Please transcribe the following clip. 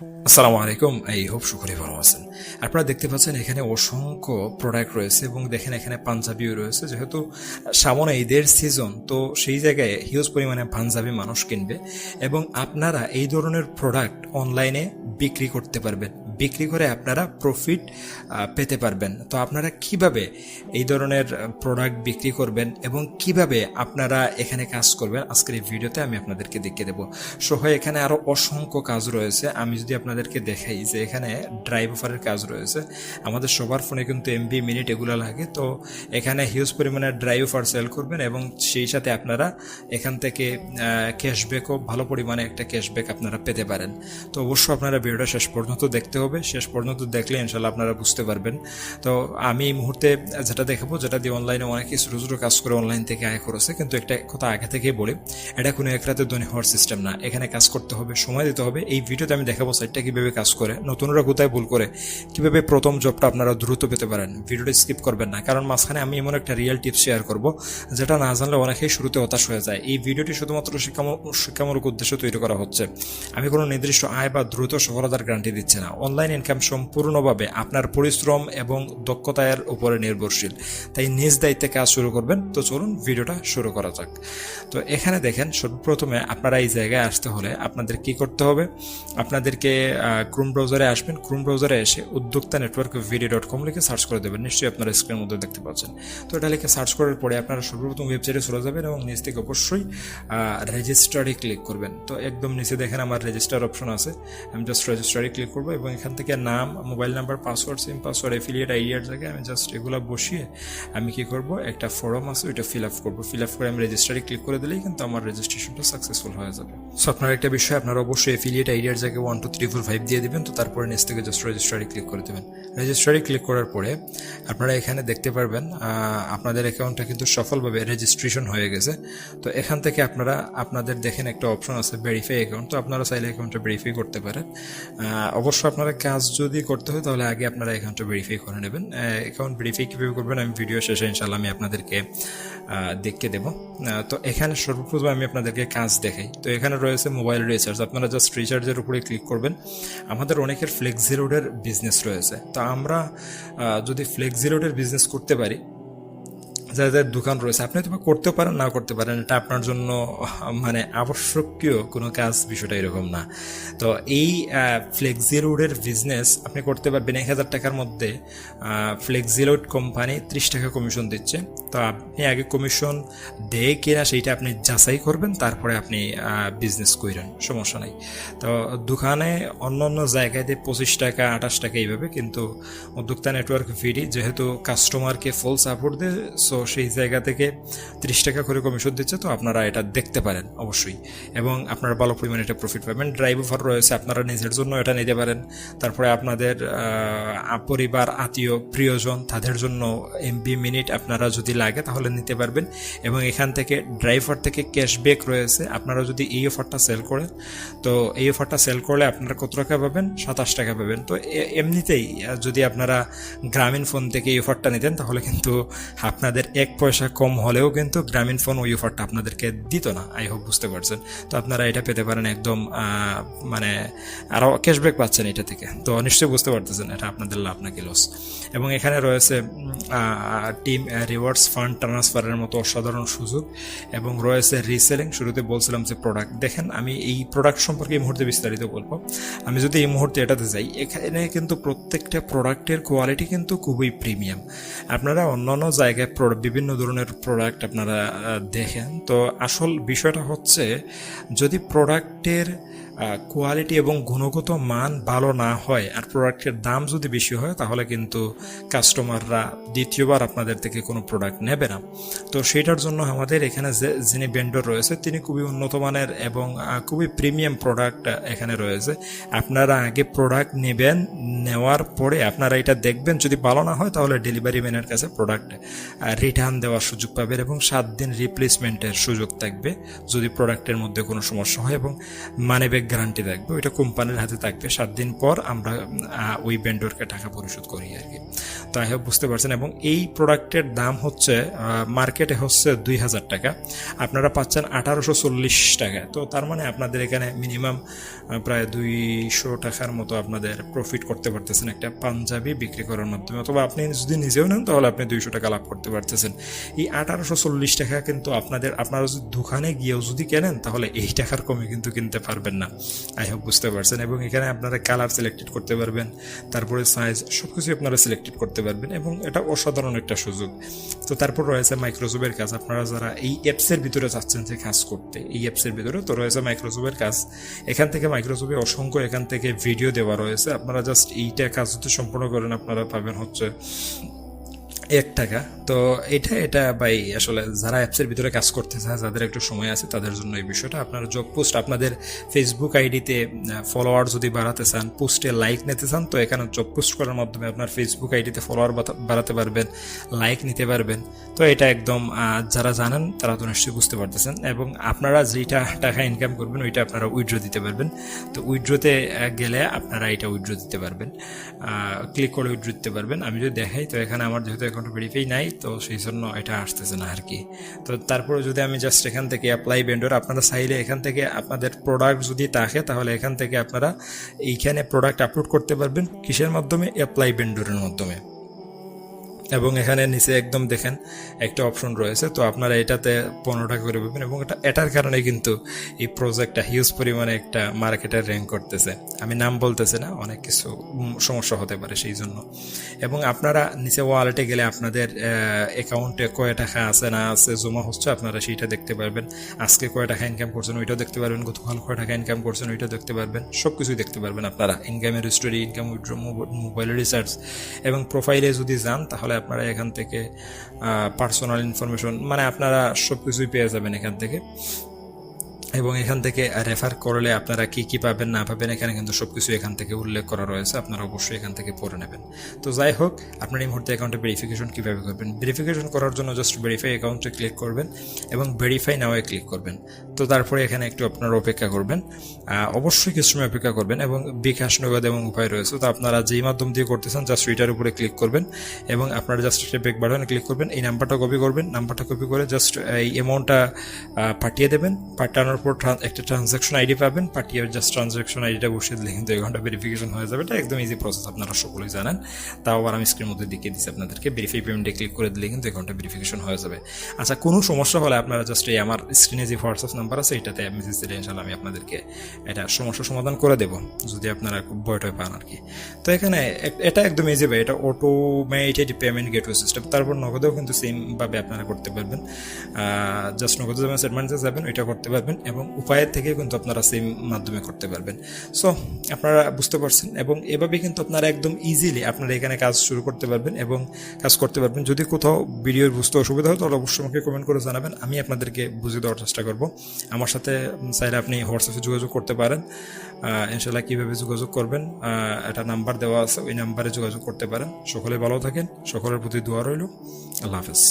আসসালামু আলাইকুম। এই হোপ সকলে ভালো আছেন। আপনারা দেখতে পাচ্ছেন এখানে অসংখ্য প্রোডাক্ট রয়েছে এবং দেখেন এখানে পাঞ্জাবিও রয়েছে। যেহেতু সামনে ঈদের সিজন, তো সেই জায়গায় হিউজ পরিমাণে পাঞ্জাবি মানুষ কিনবে এবং আপনারা এই ধরনের প্রোডাক্ট অনলাইনে বিক্রি করতে পারবেন। বিক্রি করে আপনারা প্রফিট পেতে পারবেন। তো আপনারা কিভাবে এই ধরনের প্রোডাক্ট বিক্রি করবেন এবং কিভাবে আপনারা এখানে কাজ করবেন, আজকের এই ভিডিওতে আমি আপনাদেরকে দেখিয়ে দেবো। সহ এখানে আরও অসংখ্য কাজ রয়েছে। আমি যদি আপনাদেরকে দেখাই যে এখানে ড্রাইভ অফারের কাজ রয়েছে। আমাদের সবার ফোনে কিন্তু এমবি মিনিট এগুলো লাগে, তো এখানে হিউজ পরিমাণে ড্রাইভ অফার সেল করবেন এবং সেই সাথে আপনারা এখান থেকে ক্যাশব্যাকও ভালো পরিমাণে একটা ক্যাশব্যাক আপনারা পেতে পারেন। তো অবশ্যই আপনারা ভিডিওটা শেষ পর্যন্ত দেখতে হবে। শেষ পর্যন্ত দেখলে ইনশাল্লাহ আপনারা বুঝতে পারবেন। তো আমি এই মুহূর্তে যেটা দেখাবো, যেটা দিয়ে অনলাইনে অনেকে ছোটো ছোটো কাজ করে অনলাইন থেকে আয় করেছে, কিন্তু একটা কথা আগে থেকেই বলি, এটা কোনো এক রাতে ধনী হওয়ার সিস্টেম না। এখানে কাজ করতে হবে, সময় দিতে হবে। এই ভিডিওতে আমি দেখাবো সাইটটা কীভাবে কাজ করে, নতুনরা কোথায় ভুল করে, কীভাবে প্রথম জবটা আপনারা দ্রুত পেতে পারেন। ভিডিওটা স্কিপ করবেন না, কারণ মাঝখানে আমি এমন একটা রিয়েল টিপস শেয়ার করব যেটা না জানলে অনেকেই শুরুতে হতাশ হয়ে যায়। এই ভিডিওটি শুধুমাত্র শিক্ষামূলক উদ্দেশ্যে তৈরি করা হচ্ছে। আমি কোনো নির্দিষ্ট আয় বা দ্রুত সফলতার গ্যারান্টি দিচ্ছি না। অনলাইন ইনকাম সম্পূর্ণভাবে আপনার পরিশ্রম এবং দক্ষতার উপরে নির্ভরশীল, তাই নিজ দায়িত্বে কাজ শুরু করবেন। তো চলুন ভিডিওটা শুরু করা যাক। তো এখানে দেখেন, সর্বপ্রথমে আপনারা এই জায়গায় আসতে হলে আপনাদের কি করতে হবে, আপনাদেরকে ক্রোম ব্রাউজারে আসবেন। ক্রোম ব্রাউজারে এসে উদ্যোক্তা নেটওয়ার্ক ভিডিও.com লিখে সার্চ করে দেবেন। নিশ্চয়ই আপনারা স্ক্রিনের মধ্যে দেখতে পাচ্ছেন। তো এটা লিখে সার্চ করার পরে আপনারা সর্বপ্রথম ওয়েবসাইটে চলে যাবেন এবং নিচ থেকে অবশ্যই রেজিস্টারে ক্লিক করবেন। তো একদম নিচে দেখেন আমার রেজিস্টার অপশন আছে। আমি জাস্ট রেজিস্টারে ক্লিক করবো এবং এখান থেকে নাম, মোবাইল নাম্বার, পাসওয়ার্ড, সিম পাসওয়ার্ড, এফিলিয়েট আইডিয়ার জায়গায় আমি জাস্ট এগুলো বসিয়ে আমি কি করব, একটা ফর্ম আছে ওইটা ফিল আপ করবো। ফিল আপ করে আমি রেজিস্টারে ক্লিক করে দিলেই কিন্তু আমার রেজিস্ট্রেশনটা সাকসেসফুল হয়ে যাবে। সো আপনার একটা বিষয়, আপনারা অবশ্যই এফিলিয়েট আইডিয়ার জায়গায় 1 2 3 4 5 দিয়ে দিবেন। তো তারপরে নিচ থেকে জাস্ট রেজিস্টারে ক্লিক করে দেবেন। রেজিস্টারে ক্লিক করার পরে আপনারা এখানে দেখতে পারবেন আপনাদের অ্যাকাউন্টটা কিন্তু সফলভাবে রেজিস্ট্রেশন হয়ে গেছে। তো এখান থেকে আপনারা আপনাদের দেখেন একটা অপশন আছে ভেরিফাই অ্যাকাউন্ট। তো আপনারা চাইলে অ্যাকাউন্টটা ভেরিফাই করতে পারেন। অবশ্যই আপনারা কাজ যদি করতে হয় তাহলে আগে আপনারা অ্যাকাউন্টটা ভেরিফাই করে নেবেন। অ্যাকাউন্ট ভেরিফাই কীভাবে করবেন আমি ভিডিও শেষে ইনশাল্লাহ আমি আপনাদেরকে দেখিয়ে দেবো। তো এখানে সর্বপ্রথম আমি আপনাদেরকে কাজ দেখাই। তো এখানে রয়েছে মোবাইল রিচার্জ। আপনারা জাস্ট রিচার্জের উপরে ক্লিক করবেন। আমাদের অনেকের ফ্লেক্সি লোডের বিজনেস রয়েছে। তো আমরা যদি ফ্লেক্সি লোডের বিজনেস করতে পারি, যাদের দোকান রয়েছে, আপনি তো করতে পারেন না করতে পারেন, এটা আপনার জন্য মানে আবশ্যকীয় কোনো কাজ, বিষয়টা এরকম না। তো এই ফ্লেক্সিলোডের বিজনেস আপনি করতে পারবেন। 1000 টাকার মধ্যে ফ্লেক্সিলোড কোম্পানি 30 টাকা কমিশন দিচ্ছে। তো আপনি আগে কমিশন দেয় কিনা সেইটা আপনি যাচাই করবেন, তারপরে আপনি বিজনেস করেন, সমস্যা নাই। তো দোকানে অন্য অন্য জায়গায় দিয়ে 25 টাকা 28 টাকা এইভাবে, কিন্তু উদ্যোক্তা নেটওয়ার্ক ভিডি যেহেতু কাস্টমারকে ফুল সাপোর্ট দেয়, সো সেই জায়গা থেকে 30 টাকা করে কমিশন দিচ্ছে। তো আপনারা এটা দেখতে পারেন অবশ্যই, এবং আপনারা ভালো পরিমাণে এটা প্রফিট পাবেন। ড্রাইভ অফার রয়েছে, আপনারা নিজের জন্য এটা নিতে পারেন। তারপরে আপনাদের পরিবার, আত্মীয়, প্রিয়জন, তাদের জন্য এমবি মিনিট আপনারা যদি লাগে তাহলে নিতে পারবেন। এবং এখান থেকে ড্রাইভার থেকে ক্যাশব্যাক রয়েছে। আপনারা যদি এই অফারটা সেল করেন, তো এই অফারটা সেল করলে আপনারা কত টাকা পাবেন, 27 টাকা পাবেন। তো এমনিতেই যদি আপনারা গ্রামীণ ফোন থেকে এই অফারটা নিতেন তাহলে কিন্তু আপনাদের 1 পয়সা কম হলেও কিন্তু গ্রামীণ ফোন ওই অফারটা আপনাদেরকে দিত না। আই হোপ বুঝতে পারছেন। তো আপনারা এটা পেতে পারেন একদম, মানে আরও ক্যাশব্যাক পাচ্ছেন এটা থেকে। তো নিশ্চয়ই বুঝতে পারতেছেন এটা আপনাদের লাভ নাকি লস। এবং এখানে রয়েছে টিম রিওয়ার্ডস, ফান্ড ট্রান্সফারের মতো অসাধারণ সুযোগ, এবং রয়েছে রিসেলিং। শুরুতে বলছিলাম যে প্রোডাক্ট দেখেন, আমি এই প্রোডাক্ট সম্পর্কে এই মুহূর্তে বিস্তারিত বলবো। আমি যদি এই মুহূর্তে এটাতে যাই, এখানে কিন্তু প্রত্যেকটা প্রোডাক্টের কোয়ালিটি কিন্তু খুবই প্রিমিয়াম। আপনারা অন্যান্য জায়গায় বিভিন্ন ধরনের প্রোডাক্ট আপনারা দেখেন, তো আসল বিষয়টা হচ্ছে যদি প্রোডাক্টের কোয়ালিটি এবং গুণগত মান ভালো না হয় আর প্রোডাক্টের দাম যদি বেশি হয়, তাহলে কিন্তু কাস্টমাররা দ্বিতীয়বার আপনাদের থেকে কোনো প্রোডাক্ট নেবে না। তো সেটার জন্য আমাদের এখানে যিনি ভেন্ডর রয়েছে তিনি খুবই উন্নত মানের এবং খুবই প্রিমিয়াম প্রোডাক্ট এখানে রয়েছে। আপনারা আগে প্রোডাক্ট নেবেন, নেওয়ার পরে আপনারা এটা দেখবেন, যদি ভালো না হয় তাহলে ডেলিভারি ম্যানের কাছে প্রোডাক্ট রিটার্ন দেওয়ার সুযোগ পাবেন এবং 7 দিন রিপ্লেসমেন্টের সুযোগ থাকবে যদি প্রোডাক্টের মধ্যে কোনো সমস্যা হয়, এবং মানি ব্যাক গ্যারান্টি থাকবে, ওইটা কোম্পানির হাতে থাকবে। 7 দিন পর আমরা ওই ভেন্ডরকে টাকা পরিশোধ করি আর কি। তো আই হোপ বুঝতে পারছেন। এবং এই প্রোডাক্টের দাম হচ্ছে মার্কেটে হচ্ছে 2000 টাকা, আপনারা পাচ্ছেন 1840 টাকায়। তো তার মানে আপনাদের এখানে মিনিমাম প্রায় 200 টাকার মতো আপনাদের প্রফিট করতে পারতেছেন একটা পাঞ্জাবি বিক্রি করার মাধ্যমে, অথবা আপনি যদি নিজেও নেন তাহলে আপনি 200 টাকা লাভ করতে পারতেছেন। এই 1840 টাকা কিন্তু আপনারা যদি দোকানে গিয়েও যদি কেনেন তাহলে এই টাকার কমে কিন্তু কিনতে পারবেন না। আই হোপ বুঝতে পারছেন। এবং এখানে আপনারা কালার সিলেক্টেড করতে পারবেন, তারপরে সাইজ সব কিছু আপনারা সিলেক্টেড করতে পারবেন, এবং এটা অসাধারণ একটা সুযোগ। তো তারপর রয়েছে মাইক্রোসফটের কাজ, আপনারা যারা এই অ্যাপসের ভিতরে চাচ্ছেন যে কাজ করতে, এই অ্যাপসের ভিতরে তো রয়েছে মাইক্রোসফটের কাজ। এখান থেকে মাইক্রোসফটে অসংখ্য এখান থেকে ভিডিও দেওয়া রয়েছে, আপনারা জাস্ট এইটা কাজ যদি সম্পূর্ণ করেন আপনারা পাবেন হচ্ছে 1 টাকা। তো এটা ভাই আসলে যারা অ্যাপসের ভিতরে কাজ করতে চায়, যাদের একটু সময় আছে তাদের জন্য এই বিষয়টা। আপনারা জব পোস্ট আপনাদের ফেসবুক আইডিতে ফলোয়ার যদি বাড়াতে চান, পোস্টে লাইক নিতে চান, তো এখানে জব পোস্ট করার মাধ্যমে আপনার ফেসবুক আইডিতে ফলোয়ার বাড়াতে পারবেন, লাইক নিতে পারবেন। তো এটা একদম যারা জানেন তারা তো নিশ্চয়ই বুঝতে পারতেছেন। এবং আপনারা যেটা টাকা ইনকাম করবেন ওইটা আপনারা উইথড্র দিতে পারবেন। তো উইথড্রতে গেলে আপনারা এটা উইথড্র দিতে পারবেন, ক্লিক করে উইথড্র দিতে পারবেন। আমি যদি দেখাই, তো এখানে আমার যেহেতু অ্যাকাউন্ট ভেরিফাই নাই তো সেই জন্য এটা আসতেছে না আর কি। তো তারপরে যদি আমি জাস্ট এখান থেকে অ্যাপ্লাই ভেন্ডর, আপনারা চাইলে এখান থেকে আপনাদের প্রোডাক্ট যদি থাকে তাহলে এখান থেকে আপনারা এইখানে প্রোডাক্ট আপলোড করতে পারবেন। কিসের মাধ্যমে? অ্যাপ্লাই ভেন্ডরের মাধ্যমে। এবং এখানে নিচে একদম দেখেন একটা অপশন রয়েছে, তো আপনারা এটাতে 15 টাকা করে পাবেন। এবং এটার কারণে কিন্তু এই প্রজেক্টটা হিউজ পরিমাণে একটা মার্কেটে র্যাঙ্ক করতেছে। আমি নাম বলতেছি না, অনেক কিছু সমস্যা হতে পারে সেই জন্য। এবং আপনারা নিচে ওয়ালেটে গেলে আপনাদের অ্যাকাউন্টে কয় টাকা আছে না আছে জমা হচ্ছে আপনারা সেইটা দেখতে পারবেন। আজকে কয় টাকা ইনকাম করছেন ওইটাও দেখতে পারবেন, গতকাল কয় টাকা ইনকাম করছেন ওইটাও দেখতে পারবেন, সব কিছুই দেখতে পারবেন আপনারা। ইনকামের story, income withdraw, mobile research, এবং প্রোফাইলে যদি যান তাহলে আপনারা এখান থেকে পার্সোনাল ইনফরমেশন মানে আপনারা সব কিছুই পেয়ে যাবেন এখান থেকে। এবং এখান থেকে রেফার করলে আপনারা কি কি পাবেন না পাবেন এখানে কিন্তু সবকিছু এখান থেকে উল্লেখ করা রয়েছে, আপনারা অবশ্যই এখান থেকে পড়ে নেবেন। তো যাই হোক, আপনার এই মুহূর্তে অ্যাকাউন্টে ভেরিফিকেশন কীভাবে করবেন? ভেরিফিকেশন করার জন্য জাস্ট ভেরিফাই অ্যাকাউন্টে ক্লিক করবেন এবং ভেরিফাই নাওয়ে ক্লিক করবেন। তো তারপরে এখানে একটু আপনারা অপেক্ষা করবেন, অবশ্যই কিছু সময় অপেক্ষা করবেন। এবং বিকাশ, নগদ এবং উপায় রয়েছে, তো আপনারা যেই মাধ্যম দিয়ে করতেছেন জাস্ট ওইটার উপরে ক্লিক করবেন এবং আপনারা জাস্ট একটা ব্যাক বাটনে ক্লিক করবেন। এই নাম্বারটা কপি করবেন, নাম্বারটা কপি করে জাস্ট এই অ্যামাউন্টটা পাঠিয়ে দেবেন। পাঠানোর পর একটা ট্রানজ্যাকশন আইডি পাবেন, পাঠিয়ে জাস্ট ট্রানজ্যাকশন আইডিটা বসিয়ে দিলে কিন্তু 1 ঘন্টা ভেরিফিকেশন হয়ে যাবে। এটা একদম ইজি প্রসেস, আপনারা সকলেই জানেন। তাও আবার আমি স্ক্রিনের মধ্যে দেখিয়ে দিচ্ছি আপনাদেরকে। ভেরিফাই পেমেন্টে ক্লিক করে দিলে কিন্তু 1 ঘন্টা ভেরিফিকেশন হয়ে যাবে। আচ্ছা, কোনো সমস্যা হলে আপনারা জাস্ট এই আমার স্ক্রিনে যে হোয়াটসঅ্যাপ নাম্বার আছে এটাতে মেসেজ দিলে ইনশাআল্লাহ আমি আপনাদেরকে এটা সমস্যার সমাধান করে দেবো, যদি আপনারা খুব ভয় পান আর কি। তো এখানে এটা একদম ইজি ভাই, এটা অটোমেটেড পেমেন্ট গেটওয়ে সিস্টেম। তারপর নগদেও কিন্তু সেমভাবে আপনারা করতে পারবেন, জাস্ট নগদে যাবেন, সেটমেন্টে যাবেন, ওইটা করতে পারবেন। এবং উপায়ের থেকে কিন্তু আপনারা সেম মাধ্যমে করতে পারবেন। সো আপনারা বুঝতে পারছেন। এবং এভাবে কিন্তু আপনারা একদম ইজিলি আপনারা এখানে কাজ শুরু করতে পারবেন এবং কাজ করতে পারবেন। যদি কোথাও ভিডিওর বুঝতে অসুবিধা হয় তাহলে অবশ্যই আমাকে কমেন্ট করে জানাবেন, আমি আপনাদেরকে বুঝিয়ে দেওয়ার চেষ্টা করব। আমার সাথে চাইলে আপনি হোয়াটসঅ্যাপে যোগাযোগ করতে পারেন, ইনশাল্লাহ কীভাবে যোগাযোগ করবেন একটা নাম্বার দেওয়া আছে, ওই নাম্বারে যোগাযোগ করতে পারেন। সকলে ভালো থাকেন, সকলের প্রতি দোয়া রইল। আল্লাহ হাফেজ।